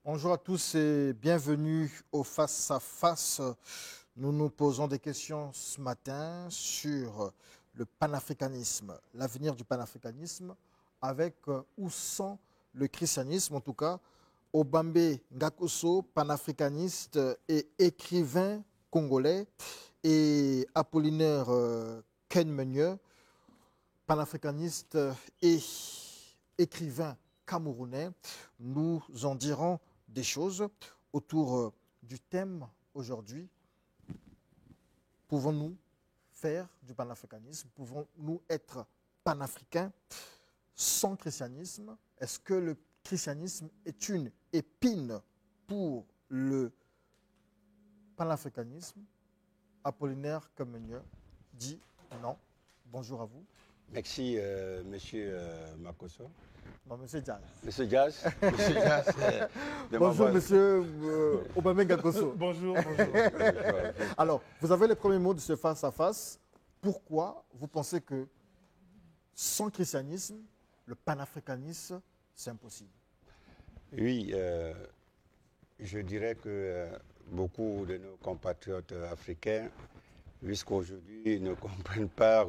Bonjour à tous et bienvenue au Face à Face. Nous nous posons des questions ce matin sur le panafricanisme, l'avenir du panafricanisme avec ou sans le christianisme. En tout cas, Obambe Ngakoso, panafricaniste et écrivain congolais, et Apollinaire Kenmenye, panafricaniste et écrivain camerounais. Nous en dirons des choses autour du thème aujourd'hui. Pouvons-nous faire du panafricanisme? Pouvons-nous être panafricains sans christianisme? Est-ce que le christianisme est une épine pour le panafricanisme? Apollinaire Kemenye dit non. Bonjour à vous. Merci, monsieur Makoso. Non, monsieur Diaz. Monsieur Diaz. Monsieur Diaz. Bonjour, monsieur Obambe Ngakoso. Bonjour, bonjour. Alors, vous avez les premiers mots de ce face-à-face. Pourquoi vous pensez que sans christianisme, le panafricanisme, c'est impossible? Oui, je dirais que beaucoup de nos compatriotes africains, jusqu'aujourd'hui, ne comprennent pas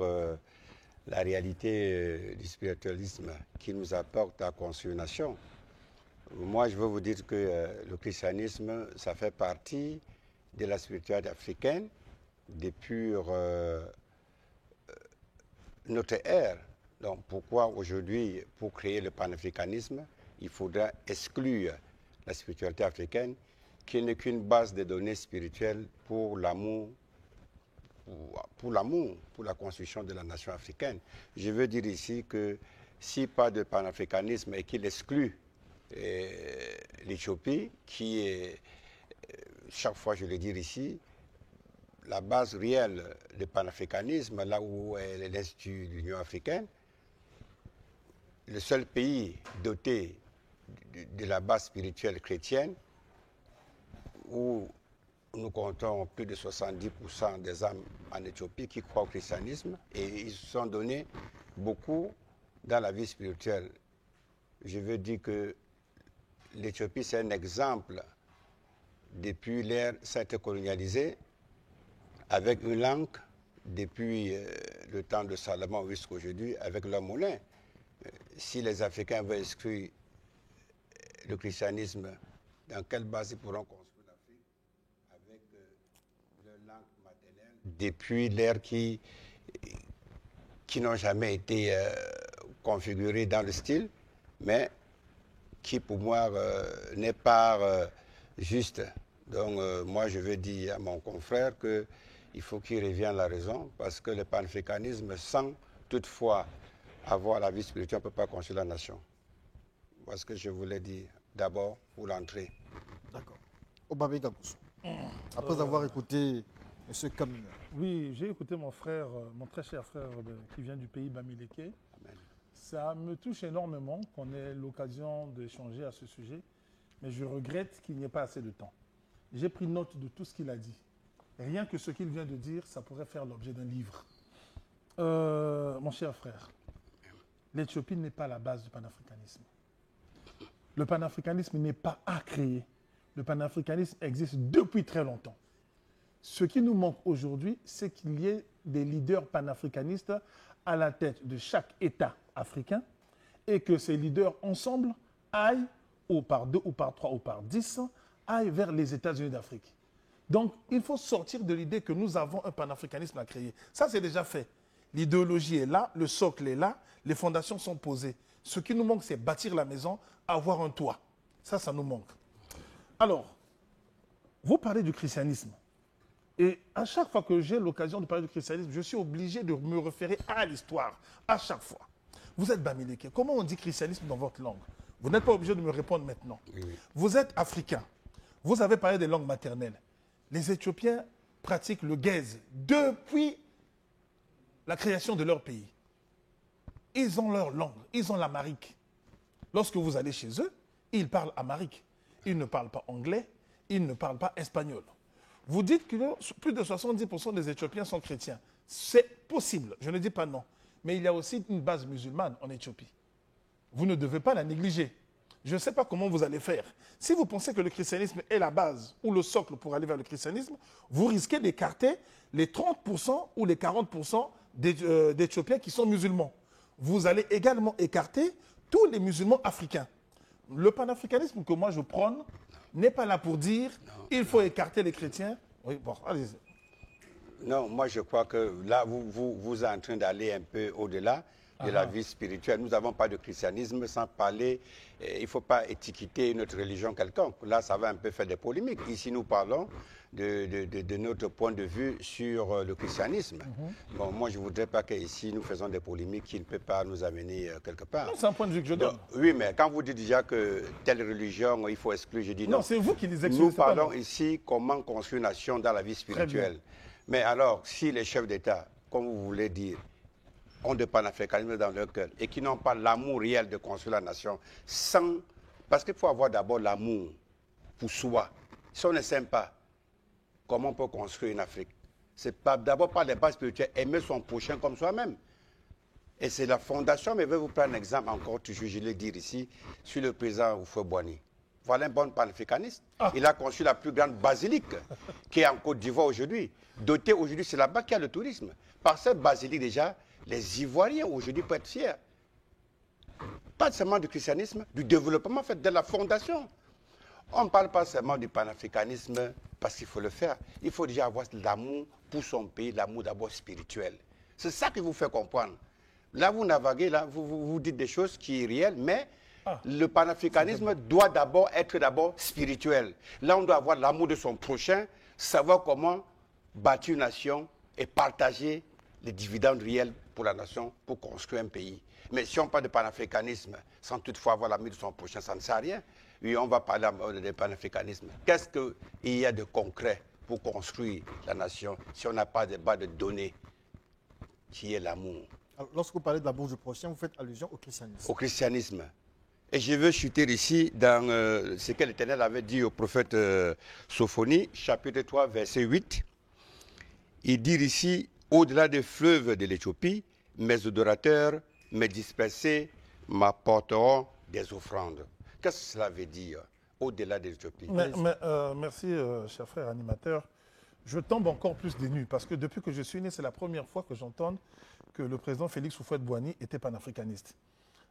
la réalité du spiritualisme qui nous apporte à construire une nation. Moi, je veux vous dire que le christianisme, ça fait partie de la spiritualité africaine depuis notre ère. Donc, pourquoi aujourd'hui, pour créer le panafricanisme, il faudra exclure la spiritualité africaine qui n'est qu'une base de données spirituelles pour l'amour, pour la construction de la nation africaine. Je veux dire ici que si pas de panafricanisme et qu'il exclut l'Éthiopie, qui est, chaque fois je le dis ici, la base réelle du panafricanisme, là où est l'Institut de l'Union africaine, le seul pays doté de la base spirituelle chrétienne, où nous comptons plus de 70% des âmes en Éthiopie qui croient au christianisme, et ils se sont donnés beaucoup dans la vie spirituelle. Je veux dire que l'Éthiopie, c'est un exemple. Depuis l'ère, ça a été colonisé avec une langue, depuis le temps de Salomon jusqu'à aujourd'hui, avec leur monnaie. Si les Africains veulent exclure le christianisme, dans quelle base ils pourront construire avec leur langue maternelle depuis l'ère qui n'ont jamais été configurées dans le style, mais qui pour moi n'est pas juste. Donc moi je veux dire à mon confrère qu'il faut qu'il revienne à la raison, parce que le panafricanisme, sans toutefois avoir la vie spirituelle, ne peut pas construire la nation. Voilà ce que je voulais dire d'abord pour l'entrée. D'accord. Obambe Ngakoso, après avoir écouté M. Kamina. Oui, j'ai écouté mon frère, mon très cher frère qui vient du pays Bamileke. Amen. Ça me touche énormément qu'on ait l'occasion d'échanger à ce sujet, mais je regrette qu'il n'y ait pas assez de temps. J'ai pris note de tout ce qu'il a dit. Rien que ce qu'il vient de dire, ça pourrait faire l'objet d'un livre. Mon cher frère, l'Éthiopie n'est pas la base du panafricanisme. Le panafricanisme n'est pas à créer. Le panafricanisme existe depuis très longtemps. Ce qui nous manque aujourd'hui, c'est qu'il y ait des leaders panafricanistes à la tête de chaque État africain et que ces leaders ensemble aillent, ou par 2, ou par 3, ou par 10, aillent vers les États-Unis d'Afrique. Donc, il faut sortir de l'idée que nous avons un panafricanisme à créer. Ça, c'est déjà fait. L'idéologie est là, le socle est là, les fondations sont posées. Ce qui nous manque, c'est bâtir la maison, avoir un toit. Ça nous manque. Alors, vous parlez du christianisme. Et à chaque fois que j'ai l'occasion de parler du christianisme, je suis obligé de me référer à l'histoire, à chaque fois. Vous êtes Bamileke, comment on dit christianisme dans votre langue? Vous n'êtes pas obligé de me répondre maintenant. Oui. Vous êtes africain, vous avez parlé des langues maternelles. Les Éthiopiens pratiquent le guèze depuis la création de leur pays. Ils ont leur langue, ils ont l'amharique. Lorsque vous allez chez eux, ils parlent amharique. Ils ne parlent pas anglais, ils ne parlent pas espagnol. Vous dites que plus de 70% des Éthiopiens sont chrétiens. C'est possible, je ne dis pas non. Mais il y a aussi une base musulmane en Éthiopie. Vous ne devez pas la négliger. Je ne sais pas comment vous allez faire. Si vous pensez que le christianisme est la base ou le socle pour aller vers le christianisme, vous risquez d'écarter les 30% ou les 40% d'Éthiopiens qui sont musulmans. Vous allez également écarter tous les musulmans africains. Le panafricanisme que moi je prône n'est pas là pour dire il faut écarter les chrétiens. Oui, bon, allez-y. Non, moi je crois que là, vous êtes en train d'aller un peu au-delà de la vie spirituelle. Nous n'avons pas de christianisme sans parler, il ne faut pas étiqueter notre religion quelconque. Là, ça va un peu faire des polémiques. Ici, nous parlons de notre point de vue sur le christianisme. Bon, moi, je ne voudrais pas qu'ici, nous faisons des polémiques qui ne peuvent pas nous amener quelque part. C'est un point de vue que je donne. Donc, oui, mais quand vous dites déjà que telle religion, il faut exclure, je dis non. Non, c'est vous qui les excluez. Nous parlons ici comment construire une nation dans la vie spirituelle. Mais alors, si les chefs d'État, comme vous voulez dire, ont de panafricanisme dans leur cœur et qui n'ont pas l'amour réel de construire la nation, sans... Parce qu'il faut avoir d'abord l'amour pour soi. Si on ne s'aime pas, comment on peut construire une Afrique? C'est d'abord par les bases spirituelles, aimer son prochain comme soi-même. Et c'est la fondation, mais je vais vous prendre un exemple encore, toujours, je vais le dire ici, sur le président Houphouët-Boigny. Voilà un bon panafricaniste. Il a construit la plus grande basilique qui est en Côte d'Ivoire aujourd'hui. Dotée aujourd'hui, c'est là-bas qu'il y a le tourisme. Par cette basilique déjà, les Ivoiriens aujourd'hui peuvent être fiers. Pas seulement du christianisme, du développement fait de la fondation. On ne parle pas seulement du panafricanisme parce qu'il faut le faire. Il faut déjà avoir l'amour pour son pays, l'amour d'abord spirituel. C'est ça qui vous fait comprendre. Là, vous naviguez, là, vous dites des choses qui sont réelles, mais le panafricanisme doit d'abord être spirituel. Là, on doit avoir l'amour de son prochain, savoir comment bâtir une nation et partager les dividendes réels pour la nation, pour construire un pays. Mais si on parle de panafricanisme sans toutefois avoir l'amour de son prochain, ça ne sert à rien. Oui, on va parler de panafricanisme. Qu'est-ce qu'il y a de concret pour construire la nation si on n'a pas de base de données qui est l'amour? Lorsque vous parlez de l'amour du prochain, vous faites allusion au christianisme. Au christianisme. Et je veux chuter ici dans ce que l'Éternel avait dit au prophète Sophonie, chapitre 3, verset 8. Il dit ici, au-delà des fleuves de l'Éthiopie, mes adorateurs, mes dispersés, m'apporteront des offrandes. Qu'est-ce que cela veut dire, au-delà de l'Éthiopie? Merci, cher frère animateur. Je tombe encore plus des nues, parce que depuis que je suis né, c'est la première fois que j'entends que le président Félix Houphouët-Boigny était panafricaniste.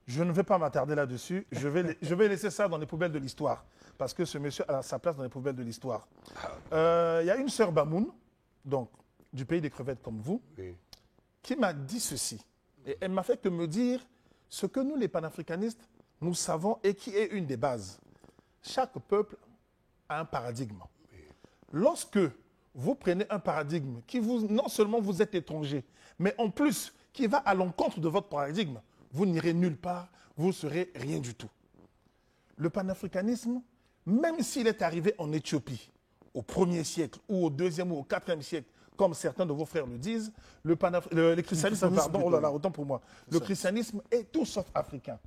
Je ne vais pas m'attarder là-dessus. Je vais laisser ça dans les poubelles de l'histoire, parce que ce monsieur a sa place dans les poubelles de l'histoire. Il y a une sœur Bamoun, donc du pays des crevettes comme vous, qui m'a dit ceci. Et elle m'a fait que me dire ce que nous, les panafricanistes, nous savons et qui est une des bases. Chaque peuple a un paradigme. Lorsque vous prenez un paradigme qui non seulement vous êtes étranger, mais en plus qui va à l'encontre de votre paradigme, vous n'irez nulle part, vous ne serez rien du tout. Le panafricanisme, même s'il est arrivé en Éthiopie, au 1er siècle, ou au 2e ou au 4e siècle, comme certains de vos frères le disent, le christianisme, pardon, oh là là, autant pour moi, le christianisme est tout sauf africain.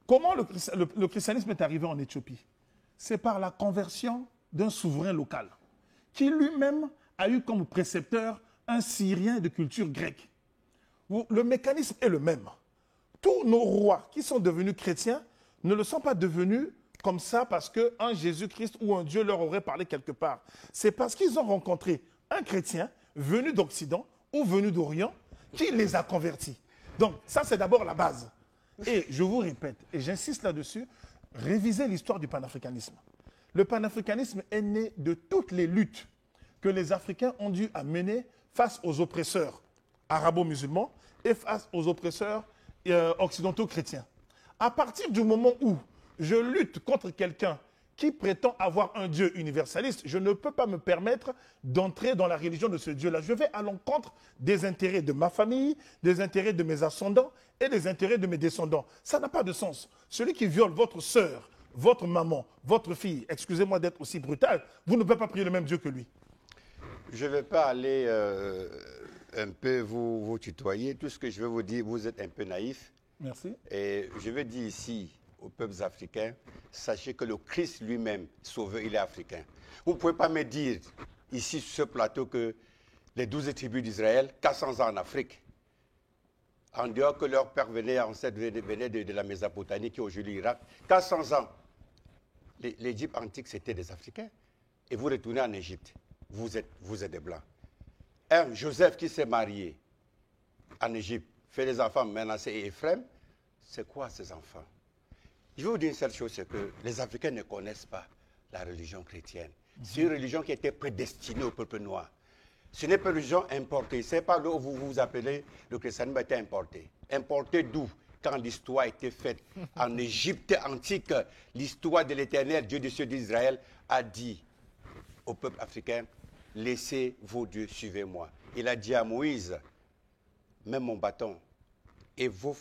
Comment le christianisme est arrivé en Éthiopie? C'est par la conversion d'un souverain local, qui lui-même a eu comme précepteur un Syrien de culture grecque. Le mécanisme est le même. Tous nos rois qui sont devenus chrétiens ne le sont pas devenus comme ça parce qu'un Jésus-Christ ou un Dieu leur aurait parlé quelque part. C'est parce qu'ils ont rencontré un chrétien venu d'Occident ou venu d'Orient qui les a convertis. Donc ça, c'est d'abord la base. Et je vous répète, et j'insiste là-dessus, révisez l'histoire du panafricanisme. Le panafricanisme est né de toutes les luttes que les Africains ont dû mener face aux oppresseurs arabo-musulmans et face aux oppresseurs occidentaux chrétiens. À partir du moment où je lutte contre quelqu'un qui prétend avoir un Dieu universaliste, je ne peux pas me permettre d'entrer dans la religion de ce Dieu-là. Je vais à l'encontre des intérêts de ma famille, des intérêts de mes ascendants et des intérêts de mes descendants. Ça n'a pas de sens. Celui qui viole votre sœur, votre maman, votre fille, excusez-moi d'être aussi brutal, vous ne pouvez pas prier le même Dieu que lui. Je ne vais pas aller un peu vous tutoyer. Tout ce que je veux vous dire, vous êtes un peu naïf. Merci. Et je veux dire ici aux peuples africains, sachez que le Christ lui-même, sauveur, il est africain. Vous ne pouvez pas me dire ici sur ce plateau que les 12 tribus d'Israël, 400 ans en Afrique, en dehors que leur père venait de la Mésopotamie, qui est aujourd'hui l'Irak, 400 ans. L'Égypte antique, c'était des Africains. Et vous retournez en Égypte, vous êtes des Blancs. Un Joseph qui s'est marié en Égypte, fait des enfants, Manassé et Ephraim, c'est quoi ces enfants? Je vais vous dire une seule chose, c'est que les Africains ne connaissent pas la religion chrétienne. C'est une religion qui était prédestinée au peuple noir. Ce n'est pas une religion importée. Ce n'est pas là où vous vous appelez le christianisme a été importé. Importé d'où? Quand l'histoire a été faite en Égypte antique, l'histoire de l'Éternel, Dieu des cieux d'Israël, a dit au peuple africain, laissez vos dieux, suivez-moi. Il a dit à Moïse, mets mon bâton. Et vos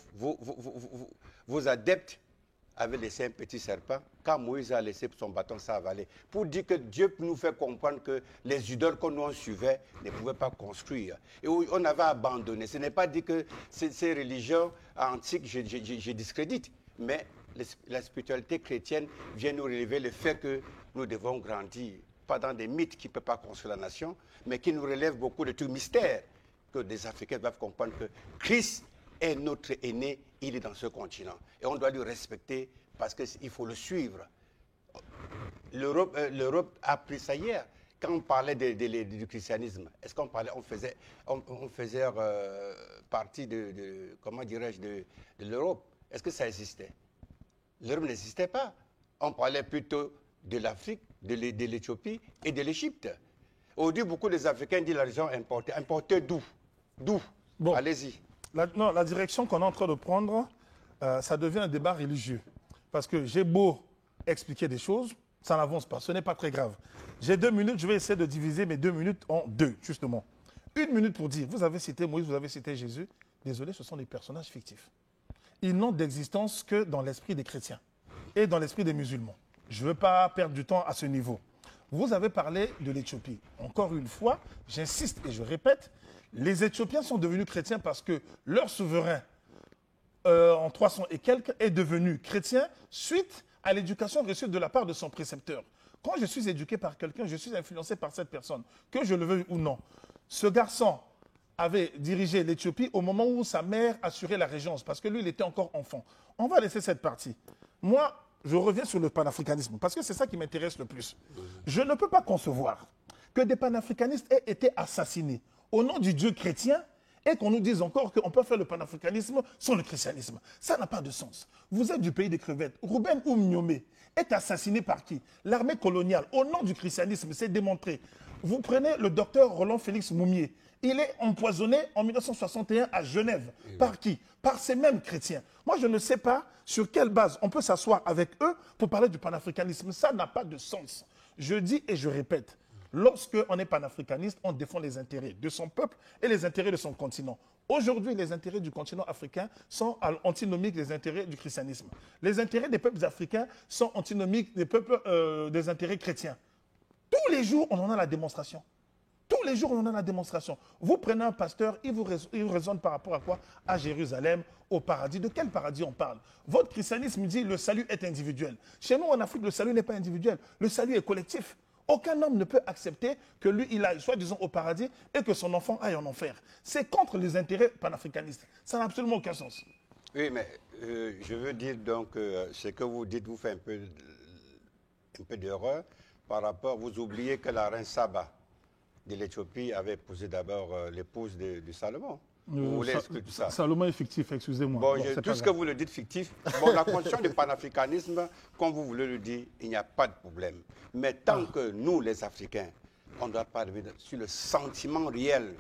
adeptes avaient laissé un petit serpent. Quand Moïse a laissé son bâton, ça a avalé. Pour dire que Dieu nous fait comprendre que les idoles qu'on nous suivait ne pouvaient pas construire. Et on avait abandonné. Ce n'est pas dit que ces religions antiques, je discrédite. Mais la spiritualité chrétienne vient nous relever le fait que nous devons grandir. Pas dans des mythes qui ne peuvent pas construire la nation, mais qui nous relèvent beaucoup de tout mystère. Que des Africains doivent comprendre que Christ est notre aîné, il est dans ce continent. Et on doit le respecter parce qu'il faut le suivre. L'Europe a pris ça hier. Quand on parlait du christianisme, est-ce qu'on parlait, on faisait partie comment dirais-je, de l'Europe? Est-ce que ça existait? L'Europe n'existait pas. On parlait plutôt de l'Afrique, de l'Éthiopie et de l'Égypte. Aujourd'hui, beaucoup des Africains disent la religion importée. Importée d'où? D'où? Bon. Allez-y. La direction qu'on est en train de prendre, ça devient un débat religieux. Parce que j'ai beau expliquer des choses, ça n'avance pas. Ce n'est pas très grave. J'ai 2 minutes, je vais essayer de diviser mes 2 minutes en 2, justement. 1 minute pour dire, vous avez cité Moïse, vous avez cité Jésus. Désolé, ce sont des personnages fictifs. Ils n'ont d'existence que dans l'esprit des chrétiens et dans l'esprit des musulmans. Je ne veux pas perdre du temps à ce niveau. Vous avez parlé de l'Éthiopie. Encore une fois, j'insiste et je répète, les Éthiopiens sont devenus chrétiens parce que leur souverain, en 300 et quelques, est devenu chrétien suite à l'éducation reçue de la part de son précepteur. Quand je suis éduqué par quelqu'un, je suis influencé par cette personne, que je le veuille ou non. Ce garçon avait dirigé l'Éthiopie au moment où sa mère assurait la régence, parce que lui, il était encore enfant. On va laisser cette partie. Moi, je reviens sur le panafricanisme, parce que c'est ça qui m'intéresse le plus. Je ne peux pas concevoir que des panafricanistes aient été assassinés au nom du Dieu chrétien et qu'on nous dise encore qu'on peut faire le panafricanisme sans le christianisme. Ça n'a pas de sens. Vous êtes du pays des crevettes. Rouben Oumniomé est assassiné par qui? L'armée coloniale, au nom du christianisme, c'est démontré. Vous prenez le docteur Roland Félix Moumier. Il est empoisonné en 1961 à Genève. Par qui? Par ces mêmes chrétiens. Moi, je ne sais pas sur quelle base on peut s'asseoir avec eux pour parler du panafricanisme. Ça n'a pas de sens. Je dis et je répète, lorsqu'on est panafricaniste, on défend les intérêts de son peuple et les intérêts de son continent. Aujourd'hui, les intérêts du continent africain sont antinomiques des intérêts du christianisme. Les intérêts des peuples africains sont antinomiques des intérêts chrétiens. Tous les jours, on en a la démonstration. Tous les jours, on en a la démonstration. Vous prenez un pasteur, il vous raisonne par rapport à quoi? À Jérusalem, au paradis. De quel paradis on parle? Votre christianisme dit le salut est individuel. Chez nous, en Afrique, le salut n'est pas individuel. Le salut est collectif. Aucun homme ne peut accepter que lui, il aille, soi-disant, au paradis et que son enfant aille en enfer. C'est contre les intérêts panafricanistes. Ça n'a absolument aucun sens. Oui, mais je veux dire donc, ce que vous dites vous fait un peu d'erreur par rapport, vous oubliez que la reine Saba de l'Éthiopie avait épousé d'abord l'épouse de Salomon. Vous voulez exclure tout ça? Salomon est fictif, excusez-moi. Bon, tout ce que vous le dites fictif, bon, la condition du panafricanisme, comme vous voulez le dire, il n'y a pas de problème. Mais tant que nous, les Africains, on ne doit pas revenir sur le sentiment réel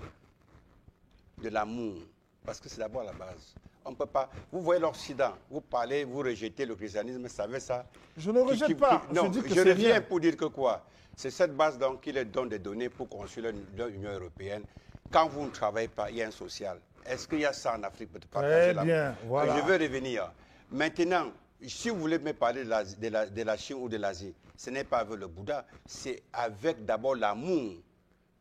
de l'amour, parce que c'est d'abord la base. On peut pas. Vous voyez l'Occident, vous parlez, vous rejetez le christianisme, vous savez ça. Je ne rejette pas. Non, je dis que je c'est reviens rien. pour dire que quoi? C'est cette base donc qui leur donne des données pour construire l'Union européenne. Quand vous ne travaillez pas, il y a un social. Est-ce qu'il y a ça en Afrique pour partager Très bien, voilà. Je veux revenir. Maintenant, si vous voulez me parler de la Chine ou de l'Asie, ce n'est pas avec le Bouddha, c'est avec d'abord l'amour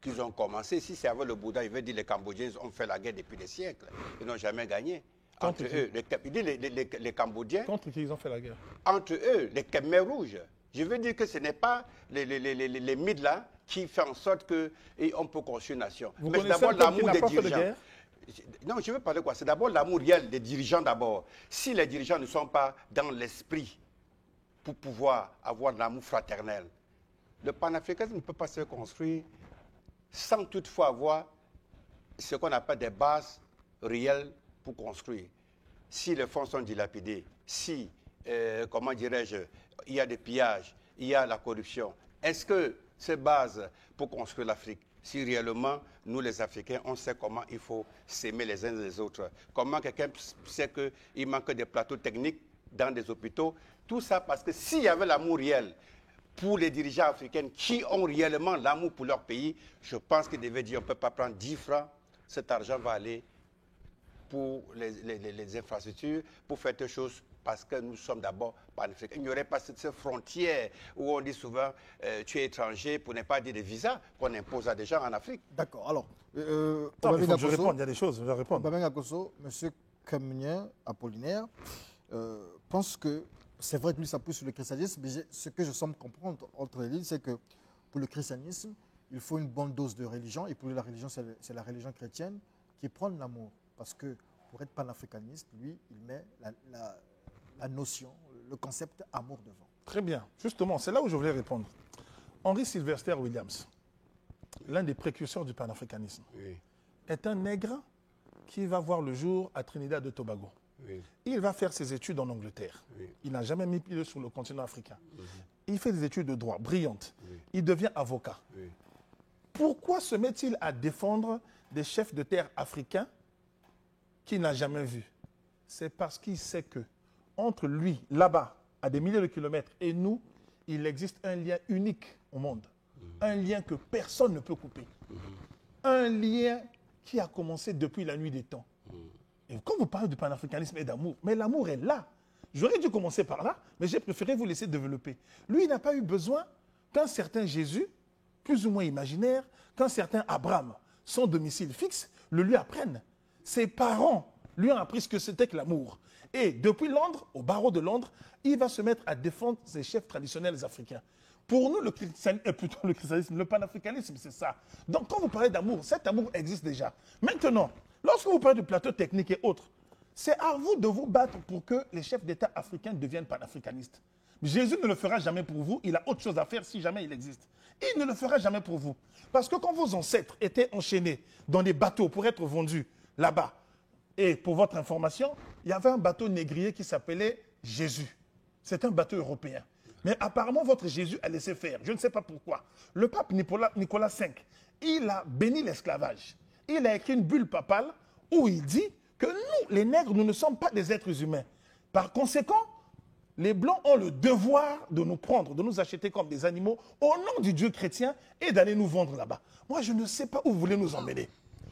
qu'ils ont commencé. Si c'est avec le Bouddha, il veut dire les Cambodgiens ont fait la guerre depuis des siècles. Ils n'ont jamais gagné. Contre Entre qui? eux, il dit les Cambodgiens, Contre qui ils ont fait la guerre? entre eux, les Khmers rouges. Je veux dire que ce n'est pas les mythes là qui font en sorte qu'on peut construire une nation. Vous Mais c'est connaissez d'abord un peuple qui l'amour n'a des pas fait de dirigeants. guerre? Non, je veux parler quoi? C'est d'abord l'amour réel des dirigeants d'abord. Si les dirigeants ne sont pas dans l'esprit pour pouvoir avoir de l'amour fraternel, le panafricanisme ne peut pas se construire sans toutefois avoir ce qu'on appelle des bases réelles pour construire. Si les fonds sont dilapidés, si, comment dirais-je, il y a des pillages, il y a la corruption, est-ce que ces bases pour construire l'Afrique, si réellement, nous les Africains, on sait comment il faut s'aimer les uns les autres, comment quelqu'un sait qu'il manque des plateaux techniques dans des hôpitaux, tout ça parce que s'il y avait l'amour réel pour les dirigeants africains qui ont réellement l'amour pour leur pays, je pense qu'ils devaient dire on ne peut pas prendre 10 francs, cet argent va aller pour les infrastructures, pour faire des choses parce que nous sommes d'abord panafricains. Il n'y aurait pas cette frontière où on dit souvent tu es étranger pour ne pas dire des visas qu'on impose à des gens en Afrique. D'accord. Alors, Non, mais il faut que je réponde, il y a des choses, je vais répondre. Babeng Akoso, M. Kamien Apollinaire, pense que c'est vrai que lui, ça pousse sur le christianisme, mais ce que je semble comprendre entre les lignes, c'est que pour le christianisme, il faut une bonne dose de religion, et pour lui, la religion, c'est la religion chrétienne qui prend l'amour. Parce que pour être panafricaniste, lui, il met la notion, le concept amour devant. Très bien. Justement, c'est là où je voulais répondre. Henry Sylvester Williams, l'un des précurseurs du panafricanisme, Oui, est un nègre qui va voir le jour à Trinidad et Tobago. oui, Il va faire ses études en Angleterre. oui. Il n'a jamais mis pied sur le continent africain. Il fait des études de droit brillantes. Oui. Il devient avocat. Oui. Pourquoi se met-il à défendre des chefs de terre africains qu'il n'a jamais vus? C'est parce qu'il sait que entre lui, là-bas, à des milliers de kilomètres, et nous, il existe un lien unique au monde. Un lien que personne ne peut couper. Un lien qui a commencé depuis la nuit des temps. Et quand vous parlez du panafricanisme et d'amour, mais l'amour est là. J'aurais dû commencer par là, mais j'ai préféré vous laisser développer. Lui, il n'a pas eu besoin qu'un certain Jésus, plus ou moins imaginaire, qu'un certain Abraham, son domicile fixe, le lui apprenne. Ses parents lui ont appris ce que c'était que l'amour. Et depuis Londres, au barreau de Londres, il va se mettre à défendre ses chefs traditionnels africains. Pour nous, le christianisme, le panafricanisme, c'est ça. Donc quand vous parlez d'amour, cet amour existe déjà. Maintenant, lorsque vous parlez de plateau technique et autres, c'est à vous de vous battre pour que les chefs d'État africains deviennent panafricanistes. Jésus ne le fera jamais pour vous, il a autre chose à faire si jamais il existe. Il ne le fera jamais pour vous. Parce que quand vos ancêtres étaient enchaînés dans des bateaux pour être vendus là-bas, et pour votre information, il y avait un bateau négrier qui s'appelait Jésus. C'est un bateau européen. Mais apparemment, votre Jésus a laissé faire. Je ne sais pas pourquoi. Le pape Nicolas V, il a béni l'esclavage. Il a écrit une bulle papale où il dit que nous, les nègres, nous ne sommes pas des êtres humains. Par conséquent, les Blancs ont le devoir de nous prendre, de nous acheter comme des animaux au nom du Dieu chrétien et d'aller nous vendre là-bas. Moi, je ne sais pas où vous voulez nous emmener.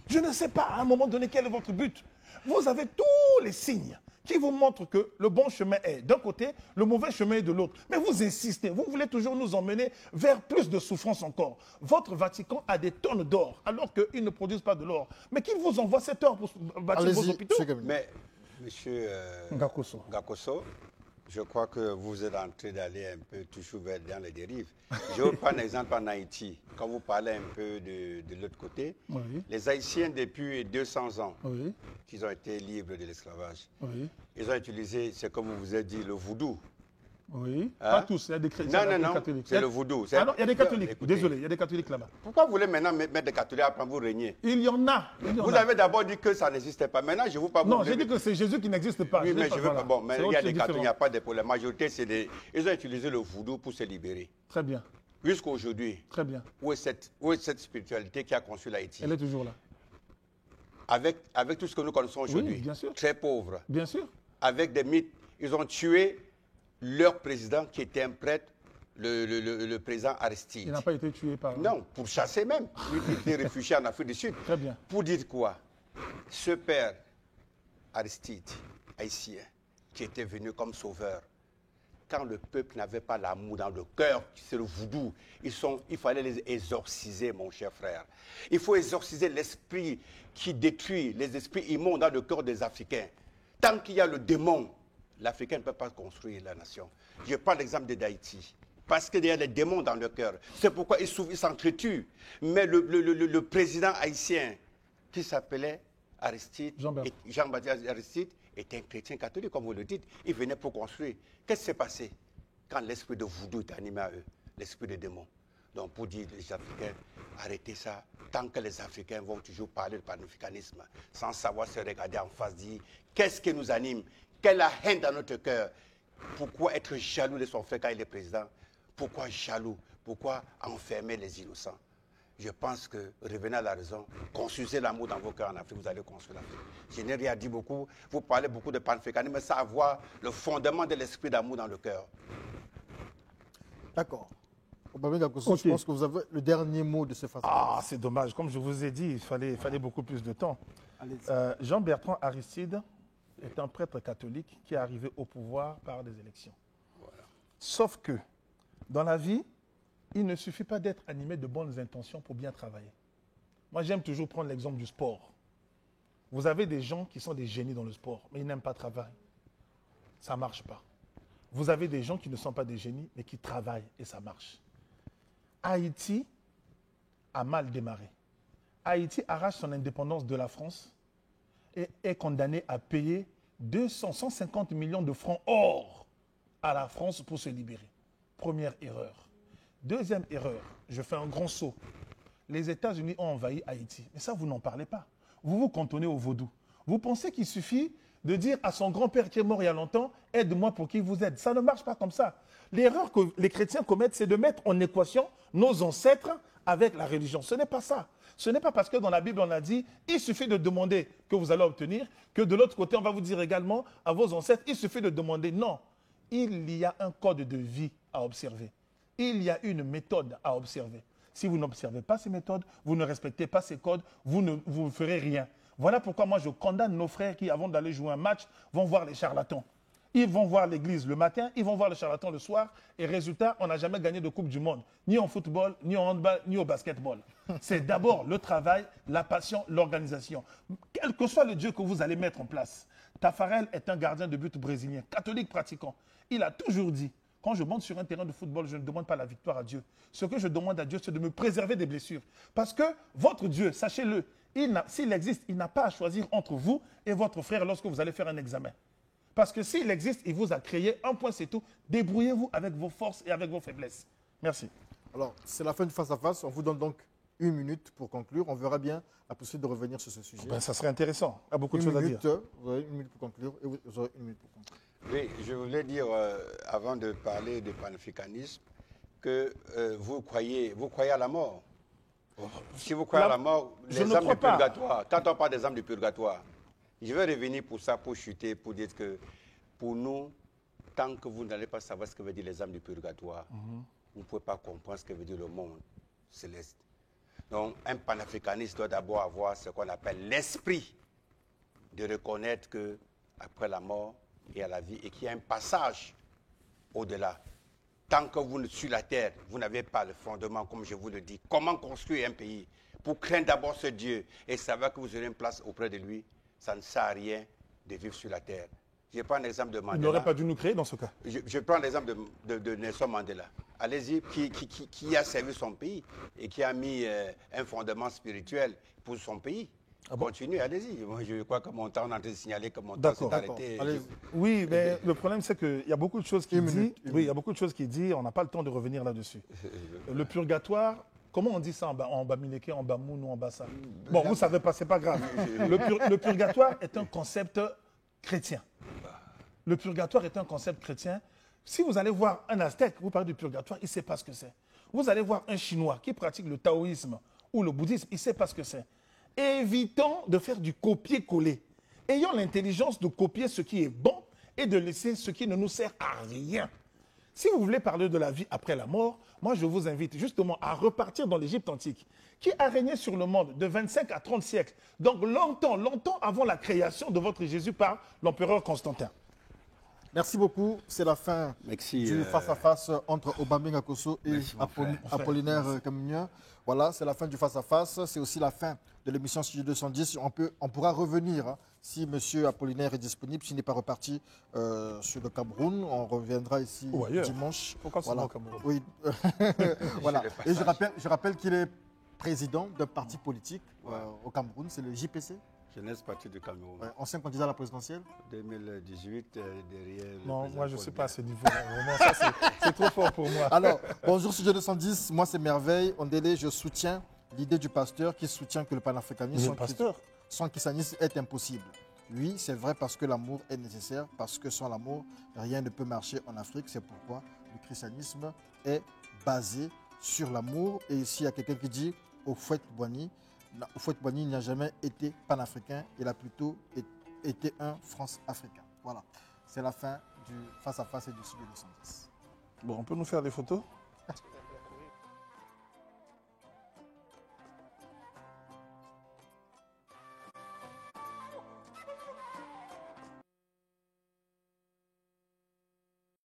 Je ne sais pas à un moment donné quel est votre but. Vous avez tous les signes qui vous montrent que le bon chemin est d'un côté, le mauvais chemin est de l'autre. Mais vous insistez, vous voulez toujours nous emmener vers plus de souffrance encore. Votre Vatican a des tonnes d'or, alors qu'ils ne produisent pas de l'or. Mais qu'ils vous envoient cet or pour bâtir vos hôpitaux. Mais, monsieur Gakoso, je crois que vous êtes en train d'aller un peu toujours dans les dérives. Je vais prendre un exemple en Haïti. Quand vous parlez un peu de l'autre côté, Oui. les Haïtiens, depuis 200 ans, Oui, qu'ils ont été libres de l'esclavage, oui, ils ont utilisé, c'est comme vous avez dit, le voodoo. oui. Hein? Pas tous, il y a des chrétiens, Non, il y a non, des non, catholiques. c'est le voodoo. Ah non, il y a des catholiques. Écoutez, Désolé, il y a des catholiques là-bas. pourquoi vous voulez maintenant mettre des catholiques après vous régner? Il y en a. il y en Vous a. avez d'abord dit que ça n'existait pas. Maintenant, je ne veux pas vous... Non, j'ai dit que c'est Jésus qui n'existe pas. Oui, dis mais pas, je veux voilà. pas... Bon, mais C'est il y a autre des chose catholiques, il n'y a différente. pas de problème. La majorité, c'est des... Ils ont utilisé le voodoo pour se libérer. Très bien, Jusqu'à aujourd'hui, très bien. où est cette spiritualité qui a construit l'Haïti? Elle est toujours là. avec tout ce que nous connaissons aujourd'hui. Oui, bien sûr. Très pauvres. Bien sûr. Avec des mythes. Ils ont tué leur président qui était un prêtre, le président Aristide. Il n'a pas été tué par... Non, pour chasser même. Il était réfugié en Afrique du Sud. Très bien. Pour dire quoi? Ce père Aristide, haïtien, qui était venu comme sauveur, quand le peuple n'avait pas l'amour dans le cœur, c'est le voodoo, il fallait les exorciser, mon cher frère. Il faut exorciser l'esprit qui détruit, les esprits immondes dans le cœur des Africains. Tant qu'il y a le démon, l'Africain ne peut pas construire la nation. Je prends l'exemple d'Haïti. Parce qu'il y a des démons dans le cœur. C'est pourquoi ils s'entretuent. Mais le président haïtien, qui s'appelait Aristide, Jean-Baptiste Aristide, était un chrétien catholique, comme vous le dites. Il venait pour construire. Qu'est-ce qui s'est passé quand l'esprit de voodoo est animé à eux, l'esprit des démons? Donc, pour dire les Africains, arrêtez ça. Tant que les Africains vont toujours parler de panafricanisme, sans savoir se regarder en face, dire qu'est-ce qui nous anime? Quelle est la haine dans notre cœur? Pourquoi être jaloux de son frère quand il est président? Pourquoi jaloux? Pourquoi enfermer les innocents? Je pense que, revenez à la raison, construisez l'amour dans vos cœurs en Afrique, vous allez construire l'Afrique. Je n'ai rien dit beaucoup, vous parlez beaucoup de panafricanisme, mais ça a à voir le fondement de l'esprit d'amour dans le cœur. D'accord. Je pense que vous avez le dernier mot de ce face. Ah, c'est dommage. Comme je vous ai dit, il fallait beaucoup plus de temps. Jean-Bertrand Aristide est un prêtre catholique qui est arrivé au pouvoir par des élections. Voilà. Sauf que, dans la vie, il ne suffit pas d'être animé de bonnes intentions pour bien travailler. Moi, j'aime toujours prendre l'exemple du sport. Vous avez des gens qui sont des génies dans le sport, mais ils n'aiment pas travailler. Ça ne marche pas. Vous avez des gens qui ne sont pas des génies, mais qui travaillent et ça marche. Haïti a mal démarré. Haïti arrache son indépendance de la France et est condamné à payer 150 millions de francs or à la France pour se libérer. Première erreur. Deuxième erreur, je fais un grand saut. Les États-Unis ont envahi Haïti. Mais ça, vous n'en parlez pas. Vous vous cantonnez au vaudou. Vous pensez qu'il suffit de dire à son grand-père qui est mort il y a longtemps, aide-moi pour qu'il vous aide. Ça ne marche pas comme ça. L'erreur que les chrétiens commettent, c'est de mettre en équation nos ancêtres avec la religion. Ce n'est pas ça. Ce n'est pas parce que dans la Bible, on a dit, il suffit de demander que vous allez obtenir, que de l'autre côté, on va vous dire également à vos ancêtres, il suffit de demander. Non. Il y a un code de vie à observer. Il y a une méthode à observer. Si vous n'observez pas ces méthodes, vous ne respectez pas ces codes, vous ne ferez rien. Voilà pourquoi moi je condamne nos frères qui, avant d'aller jouer un match, vont voir les charlatans. Ils vont voir l'église le matin, ils vont voir le charlatan le soir, et résultat, on n'a jamais gagné de Coupe du Monde, ni en football, ni en handball, ni au basketball. C'est d'abord le travail, la passion, l'organisation. Quel que soit le Dieu que vous allez mettre en place. Tafarel est un gardien de but brésilien, catholique pratiquant. Il a toujours dit, quand je monte sur un terrain de football, je ne demande pas la victoire à Dieu. Ce que je demande à Dieu, c'est de me préserver des blessures. Parce que votre Dieu, sachez-le, s'il existe, il n'a pas à choisir entre vous et votre frère lorsque vous allez faire un examen. Parce que s'il existe, il vous a créé, un point c'est tout. Débrouillez-vous avec vos forces et avec vos faiblesses. Merci. Alors, c'est la fin du face-à-face. On vous donne donc 1 minute pour conclure. On verra bien la possibilité de revenir sur ce sujet. Ben, ça serait intéressant. Il y a beaucoup de choses à dire. Vous avez 1 minute pour conclure et vous aurez 1 minute pour conclure. Oui, je voulais dire, avant de parler de panafricanisme, que vous croyez à la mort. Si vous croyez à la mort, les âmes du purgatoire, quand on parle des âmes du purgatoire, je vais revenir pour ça, pour chuter, pour dire que pour nous, tant que vous n'allez pas savoir ce que veut dire les âmes du purgatoire, vous ne pouvez pas comprendre ce que veut dire le monde céleste. Donc, un panafricaniste doit d'abord avoir ce qu'on appelle l'esprit de reconnaître qu'après la mort, il y a la vie et qu'il y a un passage au-delà. Tant que vous ne sur la terre, vous n'avez pas le fondement, comme je vous le dis. Comment construire un pays? Pour craindre d'abord ce Dieu et savoir que vous aurez une place auprès de lui, ça ne sert à rien de vivre sur la terre. Je prends l'exemple de Mandela. Il n'aurait pas dû nous créer dans ce cas. Je prends l'exemple de Nelson Mandela. Allez-y, qui a servi son pays et qui a mis un fondement spirituel pour son pays. Continuez, allez-y. Moi, je crois que mon temps, on est en train de signaler que mon temps s'est arrêté. Oui, mais le problème, c'est qu'il y a beaucoup de choses qui disent. Oui, il y a beaucoup de choses qui disent. On n'a pas le temps de revenir là-dessus. Le purgatoire, comment on dit ça en Bamileke, en Bamoun ou en Bassa? Bon, vous ne savez pas, ce n'est pas grave. Le purgatoire est un concept chrétien. Le purgatoire est un concept chrétien. Si vous allez voir un Aztèque, vous parlez du purgatoire, il ne sait pas ce que c'est. Vous allez voir un Chinois qui pratique le taoïsme ou le bouddhisme, il ne sait pas ce que c'est. Évitons de faire du copier-coller. Ayons l'intelligence de copier ce qui est bon et de laisser ce qui ne nous sert à rien. Si vous voulez parler de la vie après la mort, moi je vous invite justement à repartir dans l'Égypte antique, qui a régné sur le monde de 25 à 30 siècles. Donc longtemps, longtemps avant la création de votre Jésus par l'empereur Constantin. Merci beaucoup. C'est la fin du face-à-face entre Aubameyang Akosso et Apollinaire Camignon. Voilà, c'est la fin du face-à-face. C'est aussi la fin de l'émission Studio 210. On pourra revenir hein, si M. Apollinaire est disponible, s'il n'est pas reparti sur le Cameroun. On reviendra ici dimanche. Pourquoi c'est au Cameroun? Oui. Voilà. Et je rappelle qu'il est président d'un parti politique au Cameroun. C'est le JPC. Jeunesse Parti du Cameroun. Ouais, ancien candidat à la présidentielle. 2018, derrière. Non, moi je ne suis pas à ce niveau-là. Vraiment, ça c'est trop fort pour moi. Alors, bonjour Studio 210, moi c'est Merveille. Ondélé, je soutiens l'idée du pasteur qui soutient que le panafricanisme sans christianisme est impossible. Oui, c'est vrai parce que l'amour est nécessaire, parce que sans l'amour, rien ne peut marcher en Afrique. C'est pourquoi le christianisme est basé sur l'amour. Et ici, il y a quelqu'un qui dit au Houphouët-Boigny, Houphouët-Boigny n'a jamais été panafricain, il a plutôt été un France-africain. Voilà, c'est la fin du face-à-face et du Studio 210. Bon, on peut nous faire des photos?